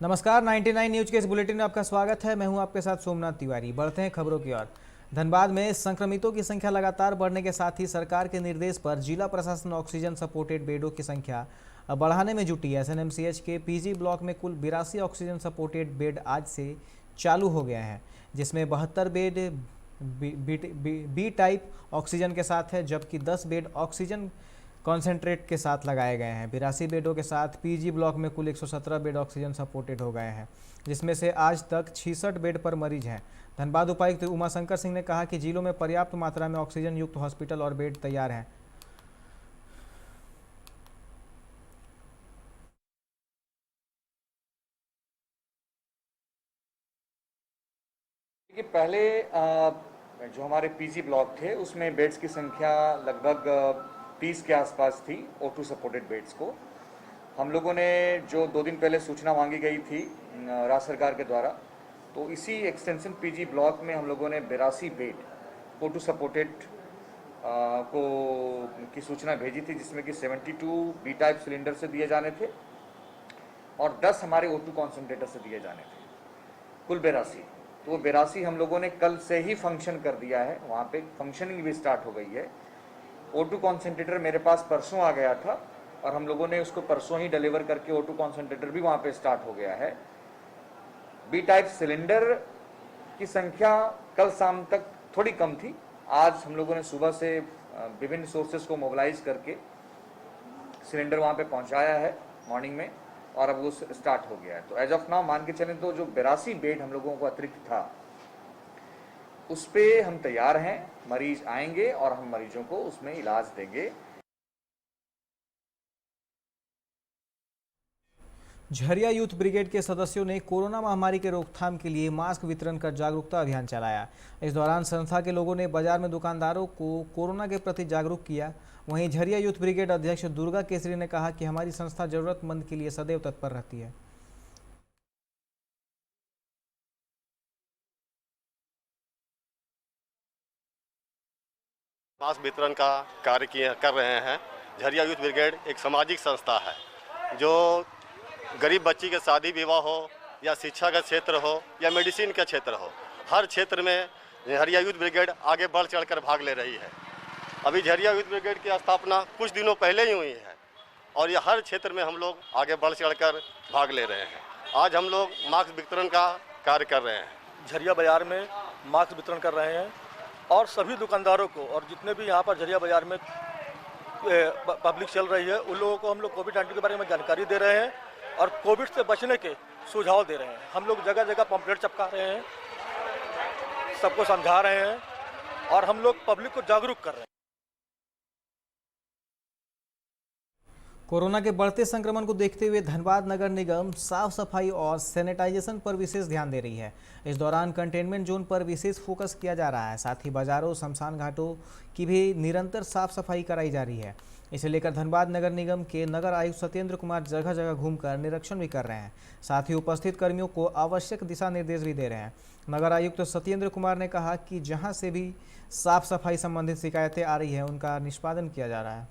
नमस्कार, 99 न्यूज के इस बुलेटिन में आपका स्वागत है। मैं हूं आपके साथ सोमनाथ तिवारी। बढ़ते हैं खबरों की ओर। धनबाद में संक्रमितों की संख्या लगातार बढ़ने के साथ ही सरकार के निर्देश पर जिला प्रशासन ऑक्सीजन सपोर्टेड बेडों की संख्या बढ़ाने में जुटी है। एसएनएमसीएच के पीजी ब्लॉक में कुल 82 ऑक्सीजन सपोर्टेड बेड आज से चालू हो गए हैं, जिसमें 72 बेड बी टाइप ऑक्सीजन के साथ है, जबकि 10 बेड ऑक्सीजन कॉन्सेंट्रेट के साथ लगाए गए हैं। 82 बेडों के साथ पीजी ब्लॉक में कुल 117 बेड ऑक्सीजन सपोर्टेड हो गए हैं, जिसमें से आज तक 66 बेड पर मरीज हैं। धनबाद उपायुक्त उमाशंकर सिंह ने कहा कि जिलों में पर्याप्त मात्रा में ऑक्सीजन युक्त हॉस्पिटल और बेड तैयार हैं। कि पहले जो हमारे पीजी ब्लॉक थे उसमें बेड्स की संख्या लगभग 30 के आसपास थी। O2 सपोर्टेड बेड्स को हम लोगों ने जो 2 दिन पहले सूचना मांगी गई थी राज्य सरकार के द्वारा, तो इसी एक्सटेंशन पीजी ब्लॉक में हम लोगों ने 82 बेड O2 सपोर्टेड की सूचना भेजी थी, जिसमें कि 72 बी टाइप सिलेंडर से दिए जाने थे और 10 हमारे O2 कॉन्सेंट्रेटर से दिए जाने थे, कुल 82। तो वो 82 हम लोगों ने कल से ही फंक्शन कर दिया है, वहाँ पे फंक्शनिंग भी स्टार्ट हो गई है। O2 कॉन्सेंट्रेटर मेरे पास परसों आ गया था और हम लोगों ने उसको परसों ही डिलीवर करके O2 कॉन्सेंट्रेटर भी वहाँ पे स्टार्ट हो गया है। बी टाइप सिलेंडर की संख्या कल शाम तक थोड़ी कम थी। आज हम लोगों ने सुबह से विभिन्न सोर्सेज को मोबिलाइज करके सिलेंडर वहाँ पे पहुँचाया है मॉर्निंग में, और अब वो स्टार्ट हो गया है। तो एज ऑफ नाउ मान के चलें तो जो 82 बेड हम लोगों को अतिरिक्त था उस पे हम तैयार हैं। मरीज आएंगे और हम मरीजों को उसमें इलाज देंगे। झरिया यूथ ब्रिगेड के सदस्यों ने कोरोना महामारी के रोकथाम के लिए मास्क वितरण कर जागरूकता अभियान चलाया। इस दौरान संस्था के लोगों ने बाजार में दुकानदारों को कोरोना के प्रति जागरूक किया। वहीं झरिया यूथ ब्रिगेड अध्यक्ष दुर्गा केसरी ने कहा कि हमारी संस्था जरूरतमंद के लिए सदैव तत्पर रहती है। मास्क वितरण का कार्य कर रहे हैं। झरिया यूथ ब्रिगेड एक सामाजिक संस्था है जो गरीब बच्ची के शादी विवाह हो या शिक्षा का क्षेत्र हो या मेडिसिन का क्षेत्र हो, हर क्षेत्र में झरिया यूथ ब्रिगेड आगे बढ़ चढ़कर भाग ले रही है। अभी झरिया यूथ ब्रिगेड की स्थापना कुछ दिनों पहले ही हुई है और ये हर क्षेत्र में हम लोग आगे बढ़ चढ़कर भाग ले रहे हैं। आज हम लोग मास्क वितरण का कार्य कर रहे हैं। झरिया बाज़ार में मास्क वितरण कर रहे हैं और सभी दुकानदारों को और जितने भी यहाँ पर झरिया बाज़ार में पब्लिक चल रही है उन लोगों को हम लोग कोविड-19 के बारे में जानकारी दे रहे हैं और कोविड से बचने के सुझाव दे रहे हैं। हम लोग जगह जगह पंपलेट चिपका रहे हैं, सबको समझा रहे हैं और हम लोग पब्लिक को जागरूक कर रहे हैं। कोरोना के बढ़ते संक्रमण को देखते हुए धनबाद नगर निगम साफ सफाई और सैनिटाइजेशन पर विशेष ध्यान दे रही है। इस दौरान कंटेनमेंट जोन पर विशेष फोकस किया जा रहा है। साथ ही बाजारों, शमशान घाटों की भी निरंतर साफ सफाई कराई जा रही है। इसे लेकर धनबाद नगर निगम के नगर आयुक्त सत्येंद्र कुमार जगह जगह घूमकर निरीक्षण भी कर रहे हैं। साथ ही उपस्थित कर्मियों को आवश्यक दिशा निर्देश भी दे रहे हैं। नगर आयुक्त सत्येंद्र कुमार ने कहा कि जहां से भी साफ सफाई संबंधित शिकायतें आ रही है उनका निष्पादन किया जा रहा है।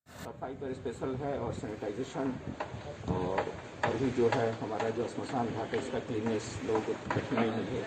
सफाई पर स्पेशल है और सैनिटाइजेशन और भी जो है हमारा जो स्मशान घाट है इसका क्लीननेस लोगों को कठिनाई नहीं है।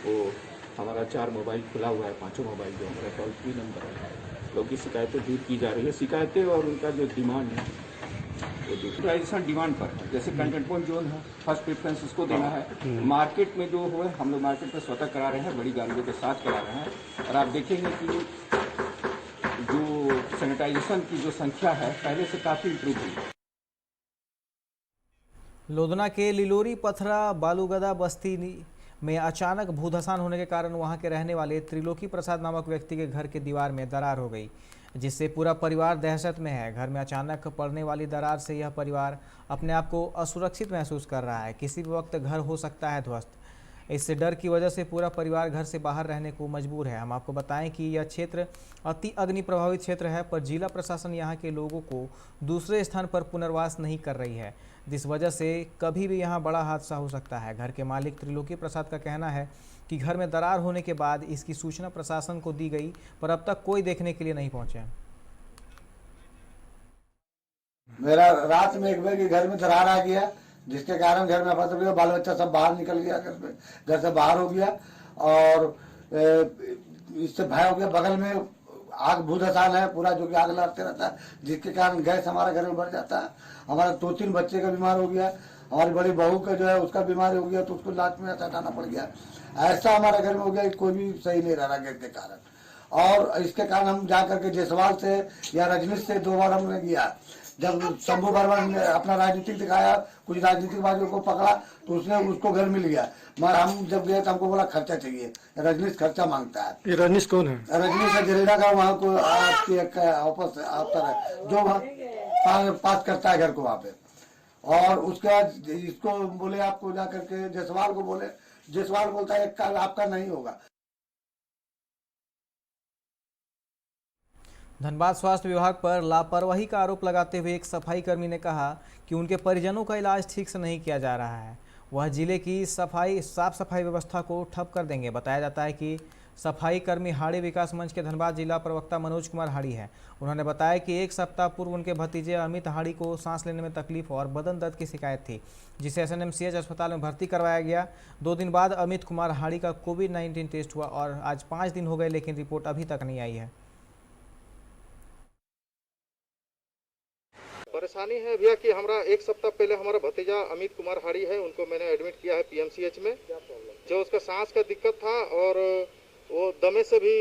वो हमारा 4 मोबाइल खुला हुआ है, 5 मोबाइल जो हमारा टोल फ्री नंबर है। लोगों की शिकायतें दूर की जा रही है। शिकायतें और उनका जो डिमांड है वो यूटिलाइजेशन डिमांड पर है। जैसे कंटेनमेंट जोन है, फर्स्ट प्रेफरेंस उसको देना है। मार्केट में जो हो हम लोग मार्केट में स्वतः करा रहे हैं, बड़ी गाड़ियों के साथ करा रहे हैं और आप देखेंगे कि जो सैनिटाइजेशन की जो संख्या है पहले से काफ़ी इम्प्रूव हुई है। लोधना के लिलोरी पथरा बालूगदा बस्ती में अचानक भूधसान होने के कारण वहां के रहने वाले त्रिलोकी प्रसाद नामक व्यक्ति के घर के दीवार में दरार हो गई, जिससे पूरा परिवार दहशत में है। घर में अचानक पड़ने वाली दरार से यह परिवार अपने आप को असुरक्षित महसूस कर रहा है। किसी भी वक्त घर हो सकता है ध्वस्त। इससे डर की वजह से पूरा परिवार घर से बाहर रहने को मजबूर है। हम आपको बताएं कि यह क्षेत्र अति अग्नि प्रभावित क्षेत्र है, पर जिला प्रशासन यहां के लोगों को दूसरे स्थान पर पुनर्वास नहीं कर रही है, जिस वजह से कभी भी यहां बड़ा हादसा हो सकता है। घर के मालिक त्रिलोकी प्रसाद का कहना है कि घर में दरार होने के बाद इसकी सूचना प्रशासन को दी गई, पर अब तक कोई देखने के लिए नहीं पहुंचे। मेरा रात में 1 बजे के घर में दरार आ गया, जिसके कारण घर में फसल गया, बाल बच्चा सब बाहर निकल गया, घर से बाहर हो गया। और इससे भय हो गया, बगल में आग भूधसाल है पूरा, जो कि आग लगते रहता है, जिसके कारण गैस हमारे घर में बढ़ जाता है। हमारे 2-3 बच्चे का बीमार हो गया, हमारी बड़ी बहू का जो है उसका बीमार हो गया, तो उसको लास्ट में हटाना पड़ गया। ऐसा हमारे घर में हो गया कि कोई भी सही नहीं रह रहा गैस के कारण। और इसके कारण हम जा करके जायसवाल से या रजनीश से 2 बार हमने गया। जब शंभू वर्मा ने अपना राजनीतिक दिखाया, कुछ राजनीतिकवादियों को पकड़ा, तो उसने उसको घर मिल गया। मगर हम जब गए तो हमको बोला खर्चा चाहिए, रजनीश खर्चा मांगता है। ये रजनीश कौन है? रजनीश जरीना का वहाँ को आपकी ऑफिस आता है, जो वहाँ पास करता है घर को वहाँ पे। और उसके बाद इसको बोले आपको जा करके जायसवाल को बोले, जायसवाल बोलता है आपका नहीं होगा। धनबाद स्वास्थ्य विभाग पर लापरवाही का आरोप लगाते हुए एक सफाई कर्मी ने कहा कि उनके परिजनों का इलाज ठीक से नहीं किया जा रहा है। वह जिले की साफ सफाई व्यवस्था को ठप कर देंगे। बताया जाता है कि सफाई कर्मी हाड़ी विकास मंच के धनबाद जिला प्रवक्ता मनोज कुमार हाड़ी हैं। उन्होंने बताया कि 1 सप्ताह पूर्व उनके भतीजे अमित हाड़ी को सांस लेने में तकलीफ और बदन दर्द की शिकायत थी, जिसे SNMCH अस्पताल में भर्ती करवाया गया। 2 दिन बाद अमित कुमार हाड़ी का कोविड-19 टेस्ट हुआ और आज 5 दिन हो गए, लेकिन रिपोर्ट अभी तक नहीं आई है। परेशानी है भैया कि हमारा 1 सप्ताह पहले हमारा भतीजा अमित कुमार हाड़ी है, उनको मैंने एडमिट किया है PMCH में। जो उसका सांस का दिक्कत था और वो दमे से भी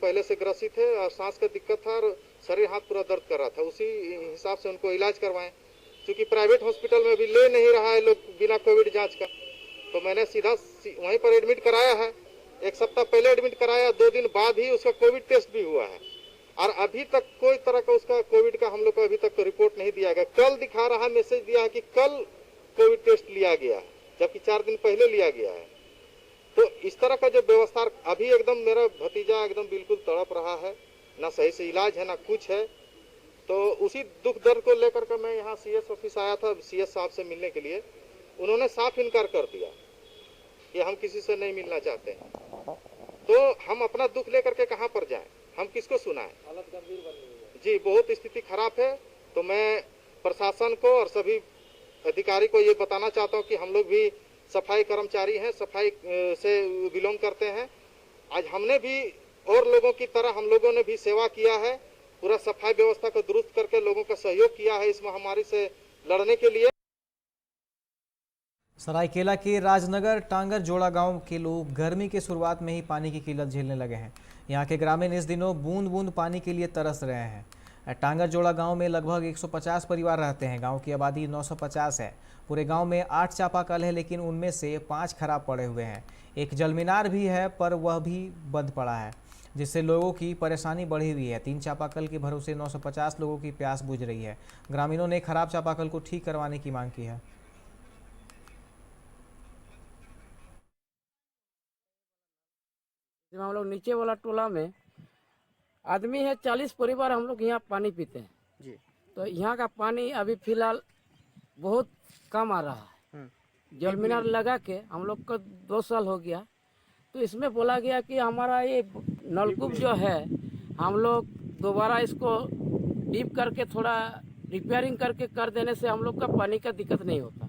पहले से ग्रसित है और सांस का दिक्कत था और शरीर हाथ पूरा दर्द कर रहा था। उसी हिसाब से उनको इलाज करवाएं, क्योंकि प्राइवेट हॉस्पिटल में अभी ले नहीं रहा है लोग बिना कोविड जाँच का। तो मैंने सीधा वहीं पर एडमिट कराया है। 1 सप्ताह पहले एडमिट कराया, 2 दिन बाद ही उसका कोविड टेस्ट भी हुआ है और अभी तक कोई तरह का उसका कोविड का हम लोग को अभी तक तो रिपोर्ट नहीं दिया गया। कल दिखा रहा है, मैसेज दिया है कि कल कोविड टेस्ट लिया गया है, जबकि 4 दिन पहले लिया गया है। तो इस तरह का जो व्यवस्था अभी एकदम मेरा भतीजा एकदम बिल्कुल तड़प रहा है, ना सही से इलाज है ना कुछ है। तो उसी दुख दर्द को लेकर के मैं यहाँ CS ऑफिस आया था, CS साहब से मिलने के लिए। उन्होंने साफ इनकार कर दिया कि हम किसी से नहीं मिलना चाहते हैं। तो हम अपना दुख लेकर के कहाँ पर जाएं, हम किसको सुनाएं? हालत गंभीर बन गई है जी, बहुत स्थिति खराब है। तो मैं प्रशासन को और सभी अधिकारी को ये बताना चाहता हूँ कि हम लोग भी सफाई कर्मचारी हैं, सफाई से बिलोंग करते हैं। आज हमने भी और लोगों की तरह हम लोगों ने भी सेवा किया है, पूरा सफाई व्यवस्था को दुरुस्त करके लोगों का सहयोग किया है इस महामारी से लड़ने के लिए। सरायकेला के राजनगर टांगर जोड़ा गांव के लोग गर्मी की शुरुआत में ही पानी की किल्लत झेलने लगे हैं। यहां के ग्रामीण इस दिनों बूंद बूंद पानी के लिए तरस रहे हैं। टांगर जोड़ा गांव में लगभग 150 परिवार रहते हैं। गांव की आबादी 950 है। पूरे गांव में 8 चापाकल है, लेकिन उनमें से 5 खराब पड़े हुए हैं। एक जलमीनार भी है, पर वह भी बंद पड़ा है, जिससे लोगों की परेशानी बढ़ी हुई है। 3 चापाकल के भरोसे 950 लोगों की प्यास बुझ रही है। ग्रामीणों ने खराब चापाकल को ठीक करवाने की मांग की है। हम लोग नीचे वाला टोला में आदमी है 40 परिवार, हम लोग यहाँ पानी पीते हैं जी। तो यहाँ का पानी अभी फिलहाल बहुत कम आ रहा है। जल मीनार लगा के हम लोग को 2 साल हो गया। तो इसमें बोला गया कि हमारा ये नलकूप जो है हम लोग दोबारा इसको डीप करके थोड़ा रिपेयरिंग करके कर देने से हम लोग का पानी का दिक्कत नहीं होता।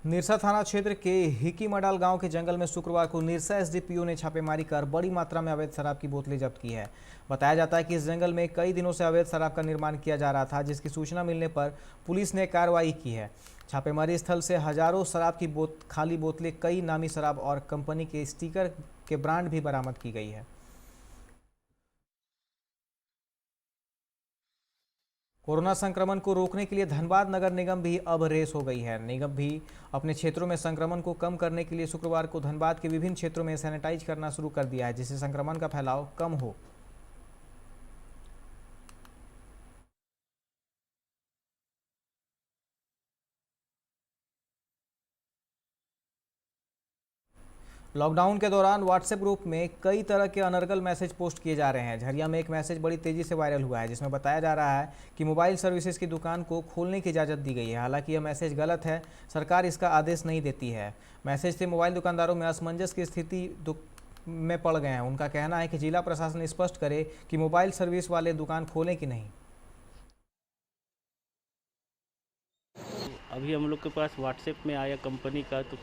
निरसा थाना क्षेत्र के हिकी मडाल गांव के जंगल में शुक्रवार को निरसा SDPO ने छापेमारी कर बड़ी मात्रा में अवैध शराब की बोतलें जब्त की है। बताया जाता है कि इस जंगल में कई दिनों से अवैध शराब का निर्माण किया जा रहा था, जिसकी सूचना मिलने पर पुलिस ने कार्रवाई की है। छापेमारी स्थल से हजारों शराब की खाली बोतलें, कई नामी शराब और कंपनी के स्टिकर के ब्रांड भी बरामद की गई है। कोरोना संक्रमण को रोकने के लिए धनबाद नगर निगम भी अब रेस हो गई है। निगम भी अपने क्षेत्रों में संक्रमण को कम करने के लिए शुक्रवार को धनबाद के विभिन्न क्षेत्रों में सैनिटाइज करना शुरू कर दिया है, जिससे संक्रमण का फैलाव कम हो। लॉकडाउन के दौरान व्हाट्सएप ग्रुप में कई तरह के अनर्गल मैसेज पोस्ट किए जा रहे हैं। झरिया में एक मैसेज बड़ी तेजी से वायरल हुआ है, जिसमें बताया जा रहा है कि मोबाइल सर्विसेज की दुकान को खोलने की इजाज़त दी गई है। हालांकि यह मैसेज गलत है, सरकार इसका आदेश नहीं देती है। मैसेज से मोबाइल दुकानदारों में असमंजस की स्थिति में पड़ गए हैं। उनका कहना है कि जिला प्रशासन स्पष्ट करे कि मोबाइल सर्विस वाले दुकान खोलें कि नहीं। अभी हम लोग के पास व्हाट्सएप में आया कंपनी का, तो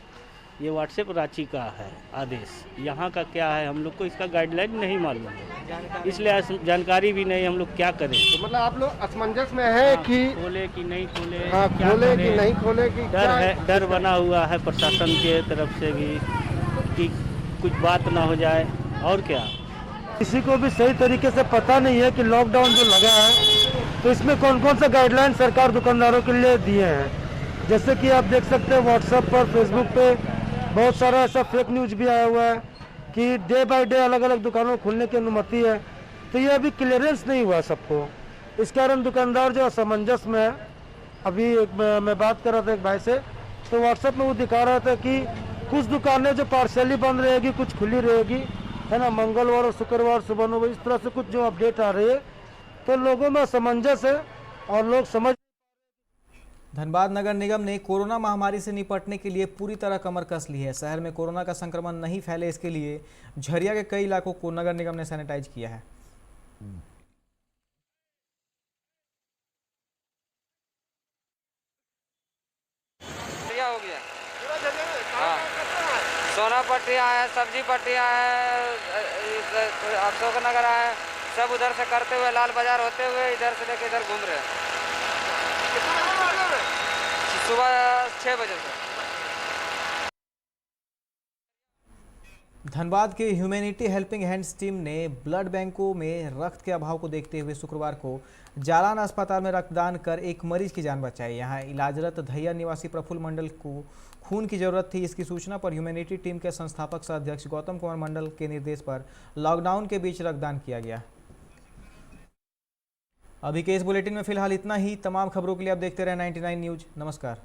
ये व्हाट्सएप रांची का है आदेश। यहाँ का क्या है हम लोग को इसका गाइडलाइन नहीं मालूम है, इसलिए जानकारी भी नहीं, हम लोग क्या करें। तो मतलब आप लोग असमंजस में है कि खोले कि नहीं खोले, खोले कि नहीं खोले कि डर है, डर बना हुआ है प्रशासन के तरफ से भी कि कुछ बात ना हो जाए। और क्या, किसी को भी सही तरीके से पता नहीं है कि लॉकडाउन जो लगा है तो इसमें कौन कौन सा गाइडलाइन सरकार दुकानदारों के लिए दिए हैं। जैसे कि आप देख सकते हैं व्हाट्सएप पर, फेसबुक पे बहुत सारा ऐसा फेक न्यूज भी आया हुआ है कि डे बाय डे अलग अलग दुकानों खुलने की अनुमति है, तो ये अभी क्लियरेंस नहीं हुआ सबको। इस कारण दुकानदार जो असमंजस में है। अभी मैं बात कर रहा था एक भाई से, तो व्हाट्सएप में वो दिखा रहा था कि कुछ दुकानें जो पार्शियली बंद रहेगी, कुछ खुली रहेगी, है ना, मंगलवार और शुक्रवार सुबह 9 बजे, इस तरह से कुछ जो अपडेट आ रही है, तो लोगों में असमंजस है और लोग समझ। धनबाद नगर निगम ने कोरोना महामारी से निपटने के लिए पूरी तरह कमर कस ली है। शहर में कोरोना का संक्रमण नहीं फैले, इसके लिए झरिया के कई इलाकों को नगर निगम ने सैनिटाइज किया है। हो गया सोना पट्टियाँ है, सब्जी पट्टियाँ है, अशोक नगर है, सब उधर से करते हुए लाल बाजार होते हुए इधर से लेके इधर घूम रहे हैं। सुबह 6 बजे से। धनबाद के ह्यूमैनिटी हेल्पिंग हैंड्स टीम ने ब्लड बैंकों में रक्त के अभाव को देखते हुए शुक्रवार को जालान अस्पताल में रक्तदान कर एक मरीज की जान बचाई। यहां इलाजरत धैया निवासी प्रफुल्ल मंडल को खून की जरूरत थी। इसकी सूचना पर ह्यूमैनिटी टीम के संस्थापक सह अध्यक्ष गौतम कुमार मंडल के निर्देश पर लॉकडाउन के बीच रक्तदान किया गया। अभी के इस बुलेटिन में फिलहाल इतना ही। तमाम खबरों के लिए आप देखते रहे 99 न्यूज। नमस्कार।